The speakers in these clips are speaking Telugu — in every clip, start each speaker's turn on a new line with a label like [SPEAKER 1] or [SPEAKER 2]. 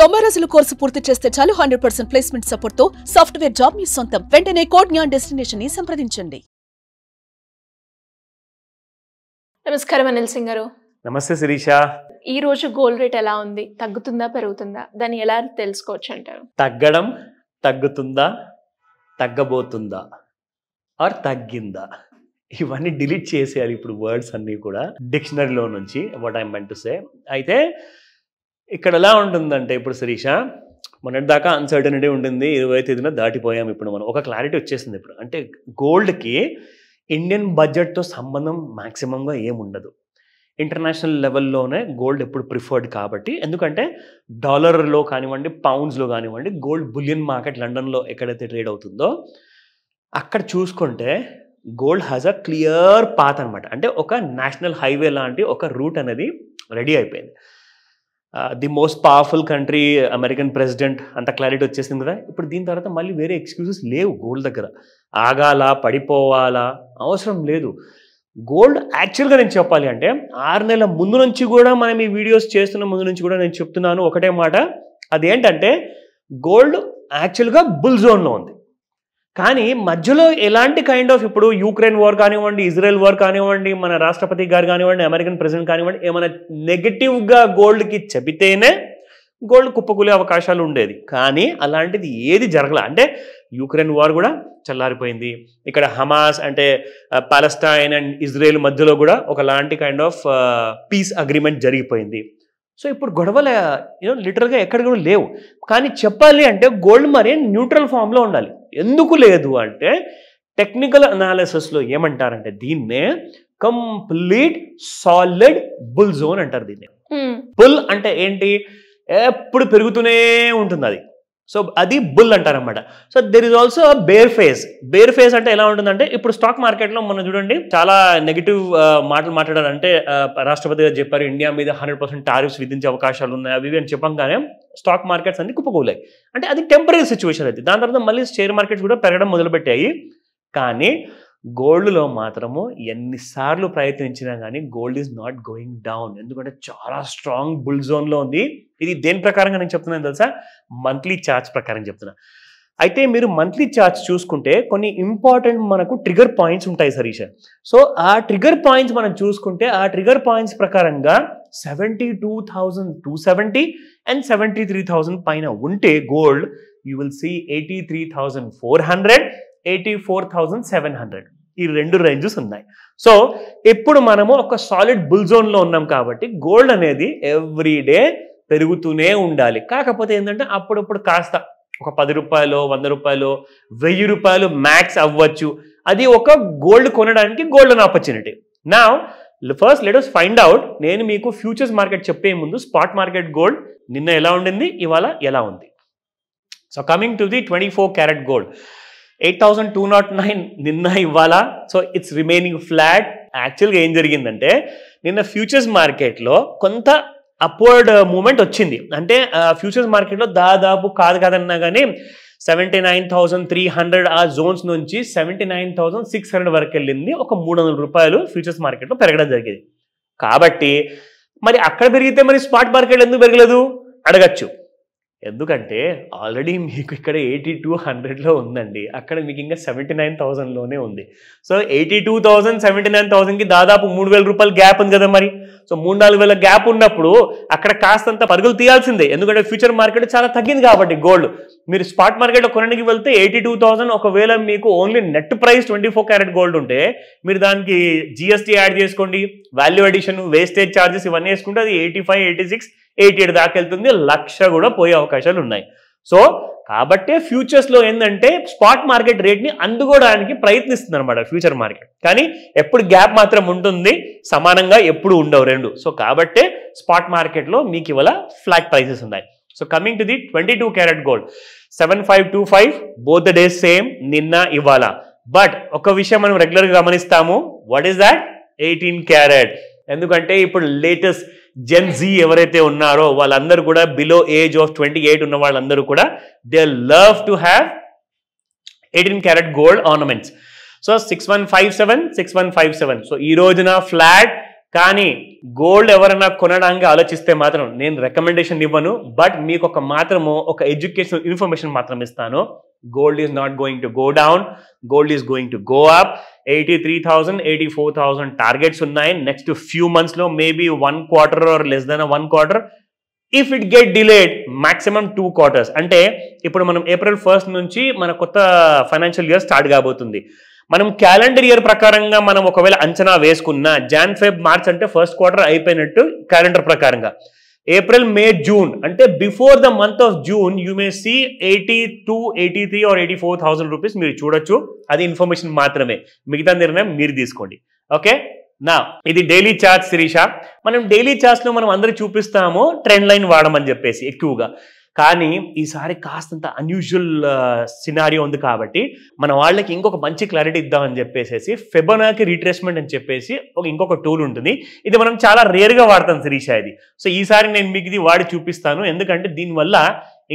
[SPEAKER 1] 90 రోజుల కోర్సు పూర్తి చేస్తే చాలు 100% ప్లేస్మెంట్ సపోర్ట్ తో సాఫ్ట్వేర్ జాబ్ మీ సొంతం. వెంటనే కోడ్ జ్ఞాన్ డెస్టినేషన్ ని సంప్రదించండి.
[SPEAKER 2] నమస్కారం అనిల్ సింగ్ గారు.
[SPEAKER 3] నమస్తే శిరీష.
[SPEAKER 2] ఈ రోజు గోల్డ్ రేట్ ఎలా ఉంది? తగ్గుతుందా పెరుగుతుందా? దాన్ని ఎలా తెలుసుకోవచ్చు అంటారు?
[SPEAKER 3] తగ్గడం, తగ్గుతుందా, తగ్గబోతుందా ఆర్ తగ్గిందా, ఇవన్నీ డిలీట్ చేసేయాలి ఇప్పుడు వర్డ్స్ అన్నీ కూడా డిక్షనరీలో నుంచి. What I meant to say. అయితే ఇక్కడ ఎలా ఉంటుందంటే ఇప్పుడు శిరీష, మొన్నటిదాకా అన్సర్టనిటీ ఉంటుంది, 20వ తేదీన దాటిపోయాం. ఇప్పుడు మనం ఒక క్లారిటీ వచ్చేసింది. ఇప్పుడు అంటే గోల్డ్కి ఇండియన్ బడ్జెట్తో సంబంధం మ్యాక్సిమంగా ఏముండదు. ఇంటర్నేషనల్ లెవెల్లోనే గోల్డ్ ఎప్పుడు ప్రిఫర్డ్ కాబట్టి, ఎందుకంటే డాలర్లో కానివ్వండి, పౌండ్స్లో కానివ్వండి, గోల్డ్ బులియన్ మార్కెట్ లండన్లో ఎక్కడైతే ట్రేడ్ అవుతుందో అక్కడ చూసుకుంటే gold has a clear path అనమాట. అంటే ఒక నేషనల్ హైవే లాంటి ఒక రూట్ అనేది రెడీ అయిపోయింది. The most powerful country American president అంత క్లారిటీ వచ్చేసింది కదా. ఇప్పుడు దీని తర్వాత మళ్ళీ వేరే ఎక్స్క్యూజెస్ లేవు గోల్డ్ దగ్గర. ఆగాల, పడిపోవాలా అవసరం లేదు. గోల్డ్ యాక్చువల్గా నేను చెప్పాలి అంటే 6 నెలల ముందు నుంచి కూడా మనం ఈ వీడియోస్ చేస్తున్న ముందు నుంచి కూడా నేను చెప్తున్నాను ఒకటే మాట. అదేంటంటే గోల్డ్ యాక్చువల్గా బుల్ జోన్లో ఉంది. కానీ మధ్యలో ఎలాంటి కైండ్ ఆఫ్, ఇప్పుడు యూక్రెయిన్ వార్ కానివ్వండి, ఇజ్రాయెల్ వార్ కానివ్వండి, మన రాష్ట్రపతి గారు కానివ్వండి, అమెరికన్ ప్రెసిడెంట్ కానివ్వండి, ఏమైనా నెగటివ్గా గోల్డ్కి చెబితేనే గోల్డ్ కుప్పకూలే అవకాశాలు ఉండేది. కానీ అలాంటిది ఏది జరగల. అంటే యూక్రెయిన్ వార్ కూడా చల్లారిపోయింది. ఇక్కడ హమాస్ అంటే పాలెస్తైన్ అండ్ ఇజ్రాయెల్ మధ్యలో కూడా ఒకలాంటి కైండ్ ఆఫ్ పీస్ అగ్రిమెంట్ జరిగిపోయింది. సో ఇప్పుడు గొడవలు లిటరల్గా ఎక్కడ కూడా లేవు. కానీ చెప్పాలి అంటే గోల్డ్ మరి న్యూట్రల్ ఫామ్లో ఉండాలి. ఎందుకు లేదు అంటే టెక్నికల్ అనాలిసిస్లో ఏమంటారంటే దీన్నే కంప్లీట్ సాలిడ్ బుల్ జోన్ అంటారు. దీన్ని బుల్ అంటే ఏంటి? ఎప్పుడు పెరుగుతూనే ఉంటుంది అది. సో అది బుల్ అంటారనమాట. So there is also bear phase. Bear phase అంటే ఎలా ఉంటుందంటే, ఇప్పుడు స్టాక్ మార్కెట్లో మనం చూడండి చాలా నెగిటివ్ మాటలు మాట్లాడారు. అంటే రాష్ట్రపతి గారు చెప్పారు ఇండియా మీద 100% టారిఫ్స్ విధించే అవకాశాలు ఉన్నాయి అవి అని చెప్పంగానే స్టాక్ మార్కెట్స్ అన్ని కుప్పకూలాయి. అంటే అది టెంపరీ సిచ్యువేషన్ అయితే. దాని తర్వాత మళ్ళీ షేర్ మార్కెట్స్ కూడా పెరగడం మొదలుపెట్టాయి. కానీ గోల్డ్లో మాత్రము ఎన్నిసార్లు ప్రయత్నించినా కానీ gold is not going down. ఎందుకంటే చాలా స్ట్రాంగ్ బుల్ జోన్లో ఉంది. ఇది దేని ప్రకారంగా నేను చెప్తున్నాను తెలుసా? మంత్లీ చార్ట్స్ ప్రకారం చెప్తున్నా. అయితే మీరు మంత్లీ చార్ట్స్ చూసుకుంటే కొన్ని ఇంపార్టెంట్ మనకు ట్రిగర్ పాయింట్స్ ఉంటాయి శరీష. సో ఆ ట్రిగర్ పాయింట్స్ మనం చూసుకుంటే ఆ ట్రిగర్ పాయింట్స్ ప్రకారంగా 72,270 అండ్ 73,000 పైన ఉంటే గోల్డ్ యూ విల్ సీ 83,400, 84,700 ఈ రెండు రేంజెస్ ఉన్నాయి. సో ఇప్పుడు మనము ఒక సాలిడ్ బుల్ జోన్లో ఉన్నాం కాబట్టి గోల్డ్ అనేది ఎవ్రీ డే పెరుగుతూనే ఉండాలి. కాకపోతే ఏంటంటే అప్పుడప్పుడు కాస్త ఒక 10 రూపాయలు, 100 రూపాయలు, 1000 రూపాయలు మ్యాక్స్ అవ్వచ్చు. అది ఒక గోల్డ్ కొనడానికి గోల్డెన్ ఆపర్చునిటీ. నా first let us find out. నేను మీకు ఫ్యూచర్స్ మార్కెట్ చెప్పే ముందు స్పాట్ మార్కెట్ గోల్డ్ నిన్న ఎలా ఉండింది, ఇవాళ ఎలా ఉంది. So coming to the 24 carat gold 8,209 నిన్న ఇవ్వాలా. So it's remaining flat. యాక్చువల్గా ఏం జరిగిందంటే నిన్న ఫ్యూచర్స్ మార్కెట్లో కొంత అప్వర్డ్ మూమెంట్ వచ్చింది. అంటే ఫ్యూచర్స్ మార్కెట్లో దాదాపు కాదన్నా కానీ 79,300 ఆ జోన్స్ నుంచి 79,600 వరకు వెళ్ళింది. ఒక 300 రూపాయలు ఫ్యూచర్స్ మార్కెట్లో పెరగడం జరిగింది. కాబట్టి మరి అక్కడ పెరిగితే మరి స్పాట్ మార్కెట్ ఎందుకు పెరగలేదు అడగచ్చు. ఎందుకంటే ఆల్రెడీ మీకు ఇక్కడ 8200లో ఉందండి, అక్కడ మీకు ఇంకా 79,000లోనే ఉంది. సో 82,000 79,000కి దాదాపు 3,000 రూపాయలు గ్యాప్ ఉంది కదా. మరి సో 3-4 గ్యాప్ ఉన్నప్పుడు అక్కడ కాస్తంత పరుగులు తీయాల్సిందే. ఎందుకంటే ఫ్యూచర్ మార్కెట్ చాలా తగ్గింది కాబట్టి గోల్డ్. మీరు స్పాట్ మార్కెట్లో కొనడానికి వెళ్తే 82,000, ఒకవేళ మీకు only net price 24 carat gold ఉంటే మీరు దానికి జిఎస్టీ యాడ్ చేసుకోండి, వాల్యూ అడిషన్, వేస్టేజ్ ఛార్జెస్ ఇవన్నీ వేసుకుంటే అది 85, 86, 88 దాకా వెళ్తుంది. 1,00,000 కూడా పోయే అవకాశాలు ఉన్నాయి. సో కాబట్టి ఫ్యూచర్స్లో ఏంటంటే స్పాట్ మార్కెట్ రేట్ని అందుకోవడానికి ప్రయత్నిస్తుంది అనమాట ఫ్యూచర్ మార్కెట్. కానీ ఎప్పుడు గ్యాప్ మాత్రం ఉంటుంది, సమానంగా ఎప్పుడు ఉండవు రెండు. సో కాబట్టే స్పాట్ మార్కెట్లో మీకు ఇవాళ ఫ్లాట్ ప్రైసెస్ ఉన్నాయి. So coming to the 22 carat gold 7525 both the days same, నిన్న ఇవాళ. బట్ ఒక విషయం మనం రెగ్యులర్గా గమనిస్తాము. What is that? 18 క్యారెట్. ఎందుకంటే ఇప్పుడు లేటెస్ట్ జెన్ జీ ఎవరైతే ఉన్నారో వాళ్ళందరూ కూడా బిలో ఏజ్ ఆఫ్ 28 ఉన్న వాళ్ళందరూ కూడా they love to have 18 carat gold ornaments. So 6157 6157. So ఈ రోజున ఫ్లాట్ కానీ గోల్డ్ ఎవరైనా కొనడానికి ఆలోచిస్తే మాత్రం నేను రికమెండేషన్ ఇవ్వను, బట్ మీకు ఒక ఎడ్యుకేషనల్ ఇన్ఫర్మేషన్ మాత్రం ఇస్తాను. Gold is not going to go down. Gold is going to go up. 83,000, 84,000 targets ఉన్నాయి. Next few months లో maybe 1 quarter or less than 1 quarter. If it get delayed, maximum 2 quarters. అంటే ఇప్పుడు మనం April 1st నుంచి మన కొత్త ఫైనాన్షియల్ ఇయర్ స్టార్ట్ కాబోతుంది. మనం క్యాలెండర్ ఇయర్ ప్రకారంగా మనం ఒకవేళ అంచనా వేసుకున్న Jan, Feb, March అంటే ఫస్ట్ క్వార్టర్ అయిపోయినట్టు క్యాలెండర్ ప్రకారంగా. April, May, June అంటే before the month of June you may see 82, 83 or 84,000 rupees మీరు చూడొచ్చు. అది ఇన్ఫర్మేషన్ మాత్రమే, మిగతా నిర్ణయం మీరు తీసుకోండి. ఓకే, నా ఇది డైలీ చార్ట్ శిరీష. మనం డైలీ చార్ట్స్ లో మనం అందరికి చూపిస్తాము ట్రెండ్ లైన్ వాడమని చెప్పేసి ఎక్కువగా. కానీ ఈసారి కాస్తంత అన్యూజువల్ సినారియో ఉంది కాబట్టి మన వాళ్ళకి ఇంకొక మంచి క్లారిటీ ఇద్దామని చెప్పేసి ఫిబొనాకీ రీట్రేస్మెంట్ అని చెప్పేసి ఇంకొక టూల్ ఉంటుంది. ఇది మనం చాలా రేర్గా వాడతాం శిరీష ఇది. సో ఈసారి నేను మీకు ఇది వాడి చూపిస్తాను, ఎందుకంటే దీనివల్ల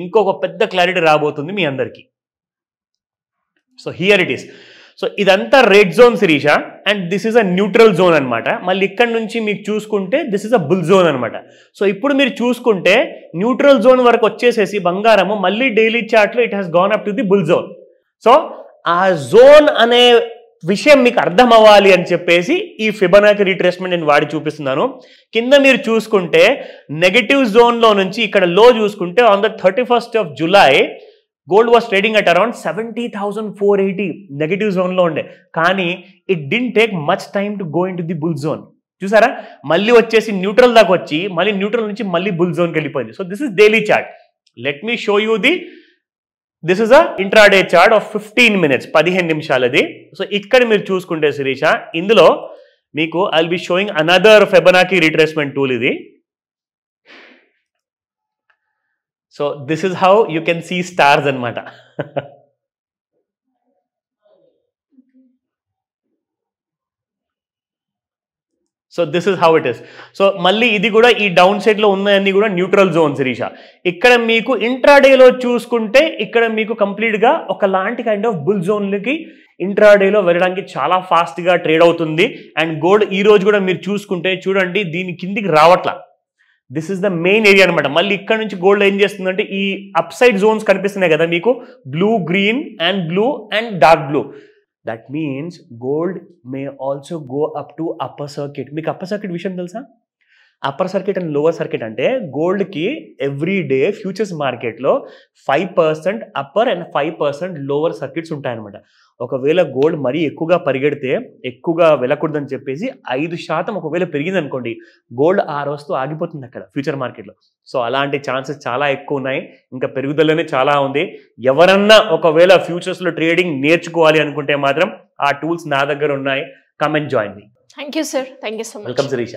[SPEAKER 3] ఇంకొక పెద్ద క్లారిటీ రాబోతుంది మీ అందరికీ. So here it is. So ఇదంతా red zone Shirisha, and this is a neutral zone అనమాట. మళ్ళీ ఇక్కడ నుంచి మీకు చూసుకుంటే this is a bull zone అనమాట. సో ఇప్పుడు మీరు చూసుకుంటే న్యూట్రల్ జోన్ వరకు వచ్చేసేసి బంగారము మళ్ళీ డైలీ చార్ట్లో it has gone up to the bull zone. So ఆ జోన్ అనే విషయం మీకు అర్థం అవ్వాలి అని చెప్పేసి ఈ ఫిబొనాకీ రీట్రేస్మెంట్ నేను వాడి చూపిస్తున్నాను. కింద మీరు చూసుకుంటే నెగటివ్ జోన్లో నుంచి ఇక్కడ లో చూసుకుంటే on the 31st of July gold was trading at around 70,480 negative జోన్లో ఉండే. కానీ it didn't take much time to go in to the bull zone. చూసారా, మళ్ళీ వచ్చేసి న్యూట్రల్ దాకా వచ్చి మళ్ళీ న్యూట్రల్ నుంచి మళ్ళీ బుల్ జోన్కి వెళ్ళిపోయింది. So this is daily chart. Let me show you this is a intraday chart of 15 minutes, 15 నిమిషాలది. సో ఇక్కడ మీరు చూసుకుంటే శిరీష, ఇందులో మీకు I will be showing another Fibonacci retracement tool ఇది. So this is how you can see stars anamata. So this is how it is. So మళ్ళీ ఇది కూడా ఈ డౌన్ సైడ్ లో ఉన్నాయన్నీ కూడా న్యూట్రల్ జోన్ శిరీష. ఇక్కడ మీకు ఇంట్రాడేలో చూసుకుంటే ఇక్కడ మీకు కంప్లీట్ గా ఒకలాంటి కైండ్ ఆఫ్ బుల్ జోన్లకి ఇంట్రాడేలో వెళ్ళడానికి చాలా ఫాస్ట్ గా ట్రేడ్ అవుతుంది. అండ్ గోల్డ్ ఈ రోజు కూడా మీరు చూసుకుంటే చూడండి దీని కిందికి రావట్లా. This is the main area అనమాట. మళ్ళీ ఇక్కడ నుంచి గోల్డ్ ఏం చేస్తుందంటే ఈ అప్ సైడ్ జోన్స్ కనిపిస్తున్నాయి కదా మీకు, blue, green and blue and dark blue. That means gold may also go up to upper circuit. మీకు అప్పర్ సర్క్యూట్ విషయం తెలుసా? Upper circuit and lower circuit అంటే గోల్డ్కి ఎవ్రీ డే ఫ్యూచర్స్ మార్కెట్లో 5% అప్పర్ అండ్ 5% లోవర్ సర్క్యూట్స్ ఉంటాయన్నమాట. ఒకవేళ గోల్డ్ మరీ ఎక్కువగా పరిగెడితే ఎక్కువగా వెళ్ళకూడదని చెప్పేసి 5% ఒకవేళ పెరిగింది అనుకోండి, గోల్డ్ ఆ రోజుతో ఆగిపోతుంది అక్కడ ఫ్యూచర్ మార్కెట్లో. సో అలాంటి ఛాన్సెస్ చాలా ఎక్కువ ఉన్నాయి, ఇంకా పెరుగుదలనే చాలా ఉంది. ఎవరన్నా ఒకవేళ ఫ్యూచర్స్లో ట్రేడింగ్ నేర్చుకోవాలి అనుకుంటే మాత్రం ఆ టూల్స్ నా దగ్గర ఉన్నాయి. Come and join me.
[SPEAKER 2] Thank you sir. Thank you so much.
[SPEAKER 3] Welcome Sirisha.